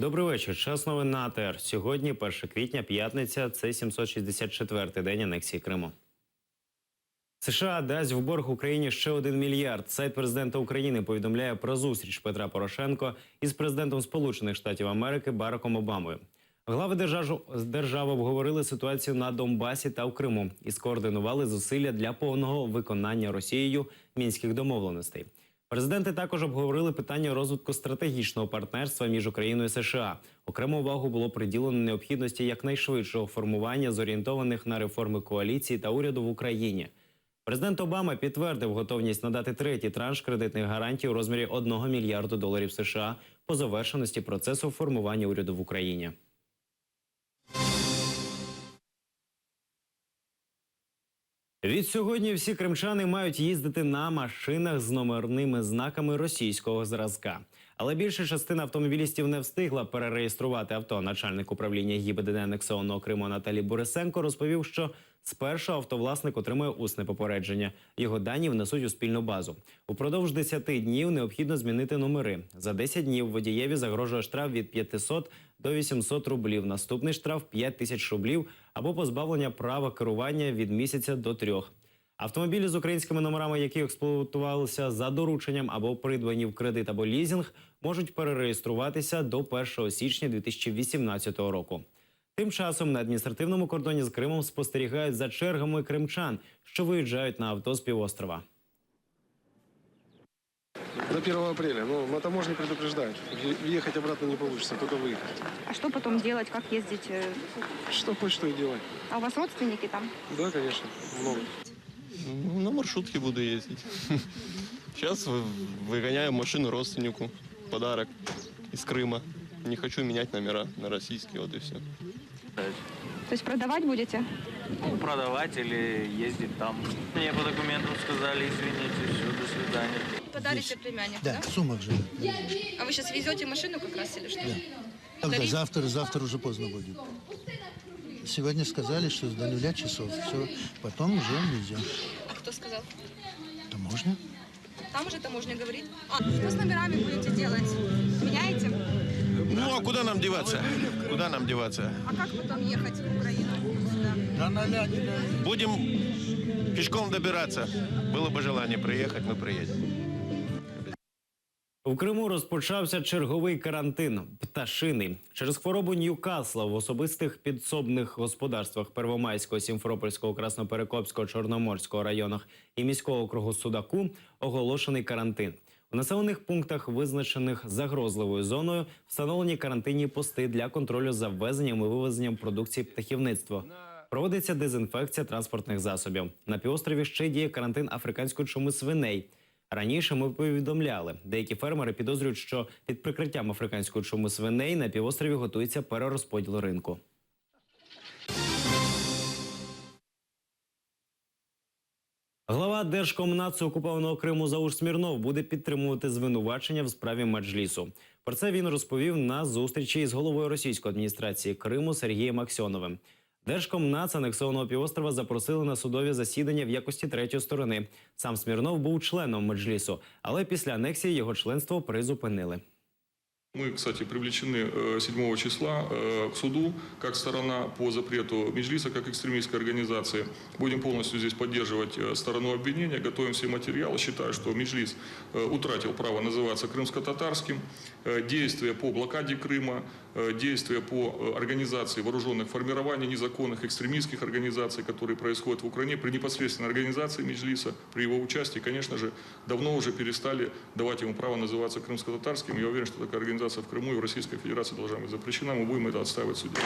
Добрий вечір. Час новин на АТР. Сьогодні, 1 квітня, п'ятниця, це 764-й день анексії Криму. США дасть в борг Україні ще 1 мільярд. Сайт президента України повідомляє про зустріч Петра Порошенка із президентом Сполучених Штатів Америки Бараком Обамою. Глави держав обговорили ситуацію на Донбасі та в Криму і скоординували зусилля для повного виконання Росією мінських домовленостей. Президенти також обговорили питання розвитку стратегічного партнерства між Україною і США. Окрему увагу було приділено необхідності якнайшвидшого формування зорієнтованих на реформи коаліції та уряду в Україні. Президент Обама підтвердив готовність надати третій транш кредитних гарантій у розмірі $1 мільярду США по завершеності процесу формування уряду в Україні. Відсьогодні всі кримчани мають їздити на машинах з номерними знаками російського зразка. Але більша частина автомобілістів не встигла перереєструвати авто. Начальник управління ГІБДД анексованого Криму Анатолій Борисенко розповів, що спершу автовласник отримує усне попередження. Його дані внесуть у спільну базу. Упродовж 10 днів необхідно змінити номери. За 10 днів водієві загрожує штраф від 500 до 800 рублів. Наступний штраф – 5000 рублів або позбавлення права керування від місяця до 3. Автомобілі з українськими номерами, які експлуатувалися за дорученням або придбані в кредит або лізинг, можуть перереєструватися до 1 січня 2018 року. Тим часом на адміністративному кордоні з Кримом спостерігають за чергами кримчан, що виїжджають на авто з півострова. До 1 апреля. Ну, на таможне предупреждают. Въехать обратно не получится, только выехать. А что потом делать, как ездить? Что хочешь, то и делать. А у вас родственники там? Да, конечно, много. На маршрутке буду ездить. Сейчас выгоняю машину родственнику. Подарок из Крыма. Не хочу менять номера на российские, вот и все. То есть продавать будете? Ну, продавать или ездить там. Мне по документам сказали, извините, все, до свидания. Подарите племяннику, да? Да, в Сумах живет. А вы сейчас везете машину как раз или что? Да. Когда завтра уже поздно будет. Сегодня сказали, что до 0 часов. Все, потом уже везем. А кто сказал? Таможня. Там уже таможня говорит. А что с номерами будете делать? Меняете? Ну, а куда нам деваться? Куда нам деваться? А как потом ехать в Украину? Сюда? Будем пешком добираться. Было бы желание приехать, мы приедем. У Криму розпочався черговий карантин – пташиний. Через хворобу Ньюкасла в особистих підсобних господарствах Первомайського, Сімферопольського, Красноперекопського, Чорноморського районах і міського округу Судаку оголошений карантин. У населених пунктах, визначених загрозливою зоною, встановлені карантинні пости для контролю за ввезенням і вивезенням продукції птахівництва. Проводиться дезінфекція транспортних засобів. На півострові ще діє карантин африканської чуми свиней. Раніше ми повідомляли, деякі фермери підозрюють, що під прикриттям африканської чуми свиней на півострові готується перерозподіл ринку. Глава Держкомнадсу окупованого Криму Заур Смірнов буде підтримувати звинувачення в справі Меджлісу. Про це він розповів на зустрічі із головою російської адміністрації Криму Сергієм Аксьоновим. Держкомнац анексованого півострова запросили на судові засідання в якості третьої сторони. Сам Смірнов був членом Меджлісу, але після анексії його членство призупинили. Мы, кстати, привлечены 7 числа к суду как сторона по запрету Меджлиса, как экстремистской организации. Будем полностью здесь поддерживать сторону обвинения, готовим все материалы. Считаю, что Меджлис утратил право называться крымско-татарским. Действия по блокаде Крыма, действия по организации вооруженных формирований, незаконных экстремистских организаций, которые происходят в Украине, при непосредственной организации Меджлиса, при его участии, конечно же, давно уже перестали давать ему право называться крымско-татарским. Я уверен, что такая организация в Крыму и в Российской Федерации должна быть запрещена. Мы будем это отстаивать в суде.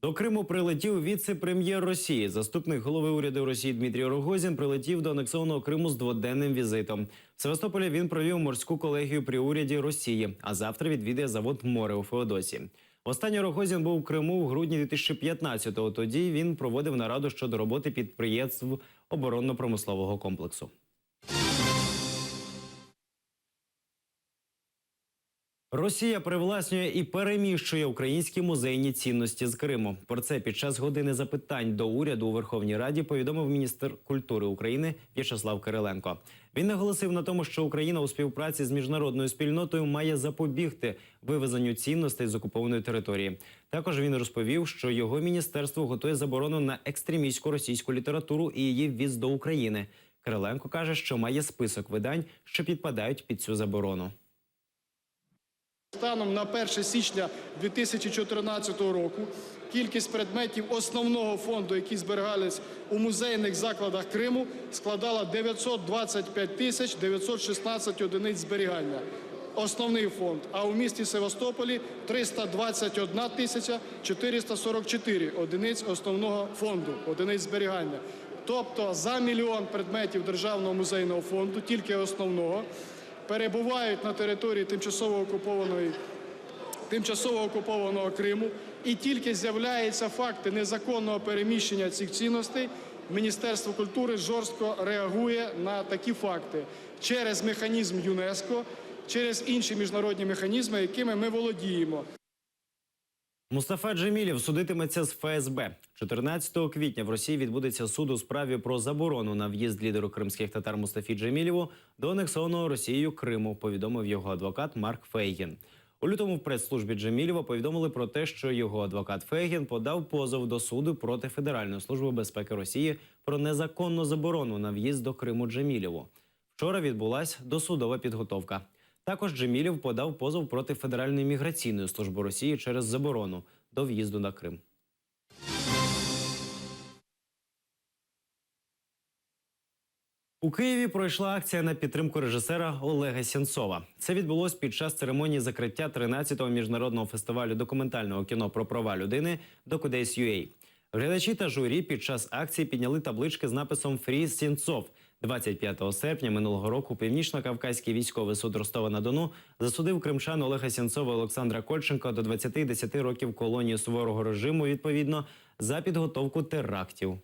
До Криму прилетів віце-прем'єр Росії. Заступник голови уряду Росії Дмитрій Рогозін прилетів до анексованого Криму з дводенним візитом. В Севастополі він провів морську колегію при уряді Росії, а завтра відвідає завод «Море» у Феодосії. Останній Рогозін був у Криму в грудні 2015-го. Тоді він проводив нараду щодо роботи підприємств оборонно-промислового комплексу. Росія привласнює і переміщує українські музейні цінності з Криму. Про це під час години запитань до уряду у Верховній Раді повідомив міністр культури України В'ячеслав Кириленко. Він наголосив на тому, що Україна у співпраці з міжнародною спільнотою має запобігти вивезенню цінностей з окупованої території. Також він розповів, що його міністерство готує заборону на екстремістську російську літературу і її ввіз до України. Кириленко каже, що має список видань, що підпадають під цю заборону. Станом на 1 січня 2014 року кількість предметів основного фонду, які зберігались у музейних закладах Криму, складала 925 тисяч 916 одиниць зберігання. Основний фонд. А у місті Севастополі 321 тисяча 444 одиниць основного фонду, одиниць зберігання. Тобто за мільйон предметів Державного музейного фонду, тільки основного, перебувають на території тимчасово окупованого Криму, і тільки з'являються факти незаконного переміщення цих цінностей, Міністерство культури жорстко реагує на такі факти через механізм ЮНЕСКО, через інші міжнародні механізми, якими ми володіємо. Мустафа Джемілєв судитиметься з ФСБ. 14 квітня в Росії відбудеться суд у справі про заборону на в'їзд лідеру кримських татар Мустафі Джемілєву до анексованого Росією Криму, повідомив його адвокат Марк Фейгін. У лютому в прес-службі Джемілєва повідомили про те, що його адвокат Фейгін подав позов до суду проти Федеральної служби безпеки Росії про незаконну заборону на в'їзд до Криму Джемілєву. Вчора відбулася досудова підготовка. Також Джемілєв подав позов проти Федеральної міграційної служби Росії через заборону до в'їзду на Крим. У Києві пройшла акція на підтримку режисера Олега Сенцова. Це відбулось під час церемонії закриття 13-го міжнародного фестивалю документального кіно про права людини «Docudays.ua». Глядачі та журі під час акції підняли таблички з написом «Фрі Сенцов». 25 серпня минулого року Північно-Кавказький військовий суд Ростова-на-Дону засудив кримчан Олега Сенцова і Олександра Кольченка до 20 і 10 років колонії суворого режиму, відповідно, за підготовку терактів.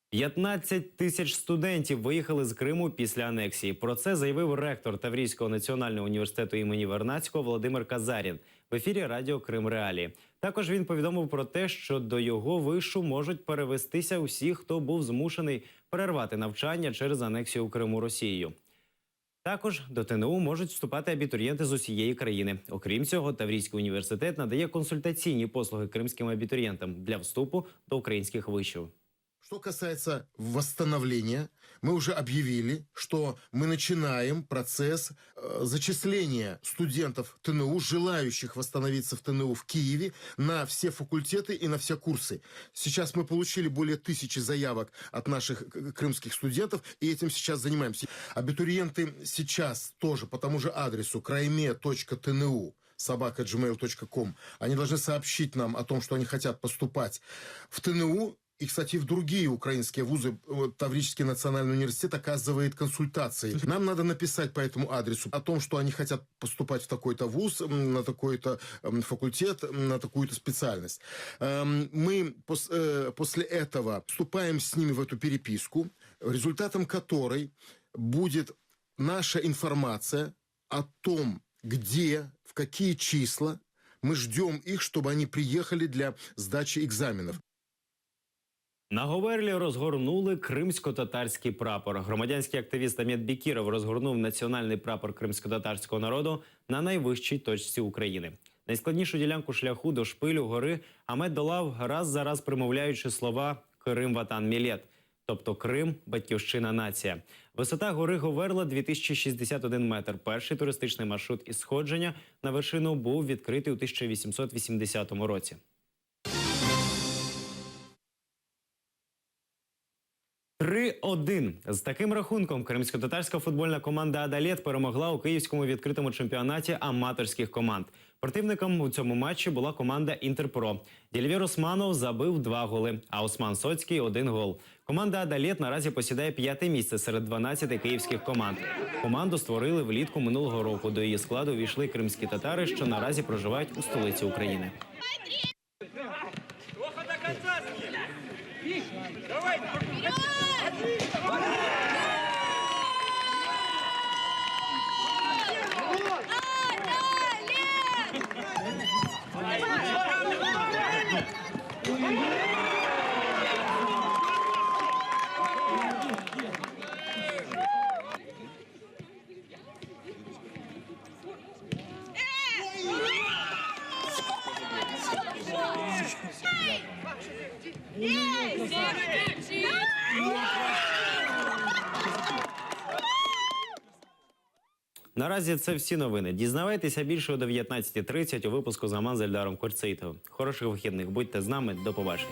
15 тисяч студентів виїхали з Криму після анексії. Про це заявив ректор Таврійського національного університету імені Вернадського Володимир Казарін в ефірі радіо «Крим Реалії». Також він повідомив про те, що до його вишу можуть перевестися усі, хто був змушений перервати навчання через анексію Криму Росією. Також до ТНУ можуть вступати абітурієнти з усієї країни. Окрім цього, Таврійський університет надає консультаційні послуги кримським абітурієнтам для вступу до українських вишів. Что касается восстановления, мы уже объявили, что мы начинаем процесс зачисления студентов ТНУ, желающих восстановиться в ТНУ в Киеве, на все факультеты и на все курсы. Сейчас мы получили более 1000 заявок от наших крымских студентов, и этим сейчас занимаемся. Абитуриенты сейчас тоже по тому же адресу kraime.tnu@gmail.com, они должны сообщить нам о том, что они хотят поступать в ТНУ. И, кстати, в другие украинские вузы Таврический национальный университет оказывает консультации. Нам надо написать по этому адресу о том, что они хотят поступать в такой-то вуз, на такой-то факультет, на такую-то специальность. Мы после этого вступаем с ними в эту переписку, результатом которой будет наша информация о том, где, в какие числа мы ждем их, чтобы они приехали для сдачи экзаменов. На Говерлі розгорнули кримсько-татарський прапор. Громадянський активіст Амет Бекіров розгорнув національний прапор кримсько-татарського народу на найвищій точці України. Найскладнішу ділянку шляху до шпилю гори Амет долав раз за раз примовляючи слова «Крим ватан мілет», тобто «Крим – батьківщина нація». Висота гори Говерла – 2061 метр. Перший туристичний маршрут із сходження на вершину був відкритий у 1880 році. З таким рахунком кримсько-татарська футбольна команда «Адалет» перемогла у київському відкритому чемпіонаті аматорських команд. Противником у цьому матчі була команда «Інтерпро». Дільвір Османов забив 2 голи, а Осман Соцький – 1 гол. Команда «Адалет» наразі посідає 5-те місце серед 12 київських команд. Команду створили влітку минулого року. До її складу увійшли кримські татари, що наразі проживають у столиці України. Наразі це всі новини. Дізнавайтеся більше о 19:30 у випуску «Заман» з Ельдаром Курцейтовим. Хороших вихідних. Будьте з нами. До побачення.